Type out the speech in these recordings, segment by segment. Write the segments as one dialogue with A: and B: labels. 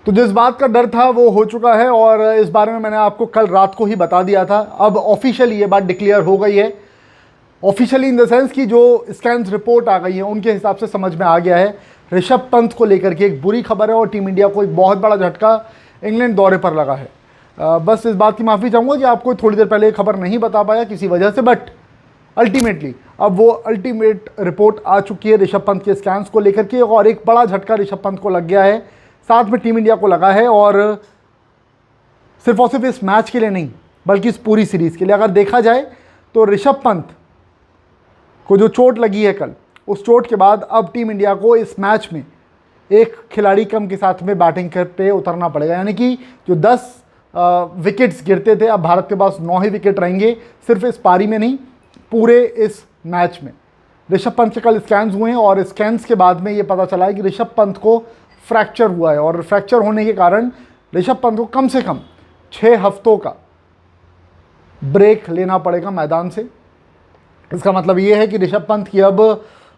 A: तो जिस बात का डर था वो हो चुका है और इस बारे में मैंने आपको कल रात को ही बता दिया था। अब ऑफिशियली ये बात डिक्लेयर हो गई है, ऑफिशियली इन द सेंस कि जो स्कैन्स रिपोर्ट आ गई है उनके हिसाब से समझ में आ गया है। ऋषभ पंत को लेकर के एक बुरी खबर है और टीम इंडिया को एक बहुत बड़ा झटका इंग्लैंड दौरे पर लगा है। बस इस बात की माफ़ी चाहूँगा कि आपको थोड़ी देर पहले खबर नहीं बता पाया किसी वजह से, बट अल्टीमेटली अब वो अल्टीमेट रिपोर्ट आ चुकी है ऋषभ पंत के स्कैन्स को लेकर के और एक बड़ा झटका ऋषभ पंत को लग गया है, साथ में टीम इंडिया को लगा है। और सिर्फ इस मैच के लिए नहीं बल्कि इस पूरी सीरीज़ के लिए अगर देखा जाए तो ऋषभ पंत को जो चोट लगी है कल, उस चोट के बाद अब टीम इंडिया को इस मैच में एक खिलाड़ी कम के साथ में बैटिंग पे उतरना पड़ेगा। यानी कि जो 10 विकेट्स गिरते थे अब भारत के पास 9 ही विकेट रहेंगे, सिर्फ इस पारी में नहीं पूरे इस मैच में। ऋषभ पंत के कल स्कैन्स हुए हैं और स्कैन्स के बाद में ये पता चला है कि ऋषभ पंत को फ्रैक्चर हुआ है और फ्रैक्चर होने के कारण ऋषभ पंत को कम से कम 6 हफ्तों का ब्रेक लेना पड़ेगा मैदान से। इसका मतलब ये है कि ऋषभ पंत की अब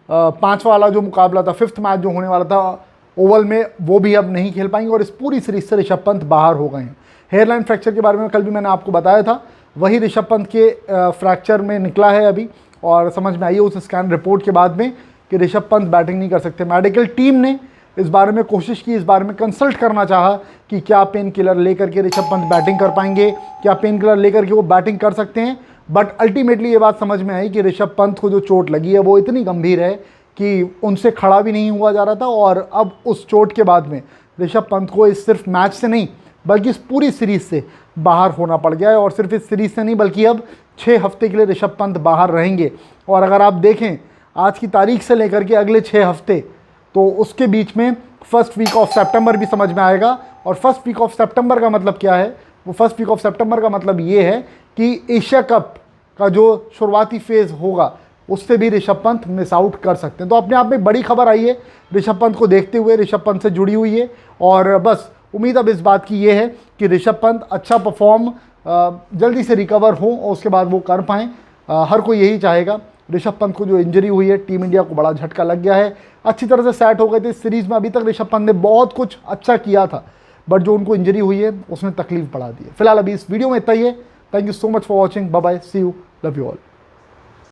A: 5वां वाला जो मुकाबला था, 5th मैच जो होने वाला था ओवल में, वो भी अब नहीं खेल पाएंगे और इस पूरी सीरीज से ऋषभ पंत बाहर हो गए हैं। हेयरलाइन फ्रैक्चर के बारे में कल भी मैंने आपको बताया था, वही ऋषभ पंत के फ्रैक्चर में निकला है अभी और समझ में आई है उस स्कैन रिपोर्ट के बाद में कि ऋषभ पंत बैटिंग नहीं कर सकते। मेडिकल टीम ने इस बारे में कोशिश की, इस बारे में कंसल्ट करना चाहा कि क्या पेन किलर लेकर के ऋषभ पंत बैटिंग कर पाएंगे, क्या पेन किलर लेकर के वो बैटिंग कर सकते हैं, बट अल्टीमेटली ये बात समझ में आई कि ऋषभ पंत को जो चोट लगी है वो इतनी गंभीर है कि उनसे खड़ा भी नहीं हुआ जा रहा था और अब उस चोट के बाद में ऋषभ पंत को इस सिर्फ मैच से नहीं बल्कि इस पूरी सीरीज़ से बाहर होना पड़ गया है। और सिर्फ इस सीरीज़ से नहीं बल्कि अब 6 हफ्ते के लिए ऋषभ पंत बाहर रहेंगे। और अगर आप देखें आज की तारीख से लेकर के अगले 6 हफ्ते, तो उसके बीच में फर्स्ट वीक ऑफ सितंबर भी समझ में आएगा। और फर्स्ट वीक ऑफ सितंबर का मतलब क्या है? वो फर्स्ट वीक ऑफ सितंबर का मतलब ये है कि एशिया कप का जो शुरुआती फेज़ होगा उससे भी ऋषभ पंत मिस आउट कर सकते हैं। तो अपने आप में बड़ी खबर आई है ऋषभ पंत को देखते हुए, ऋषभ पंत से जुड़ी हुई है और बस उम्मीद अब इस बात की ये है कि ऋषभ पंत अच्छा परफॉर्म जल्दी से रिकवर हो और उसके बाद वो कर पाएँ। हर कोई यही चाहेगा। ऋषभ पंत को जो इंजरी हुई है, टीम इंडिया को बड़ा झटका लग गया है, अच्छी तरह से सेट हो गए थे इस सीरीज़ में। अभी तक ऋषभ पंत ने बहुत कुछ अच्छा किया था बट जो उनको इंजरी हुई है उसने तकलीफ बढ़ा दी है। फिलहाल अभी इस वीडियो में इतना ही है। Thank you so much for watching, bye bye, see you, love you all.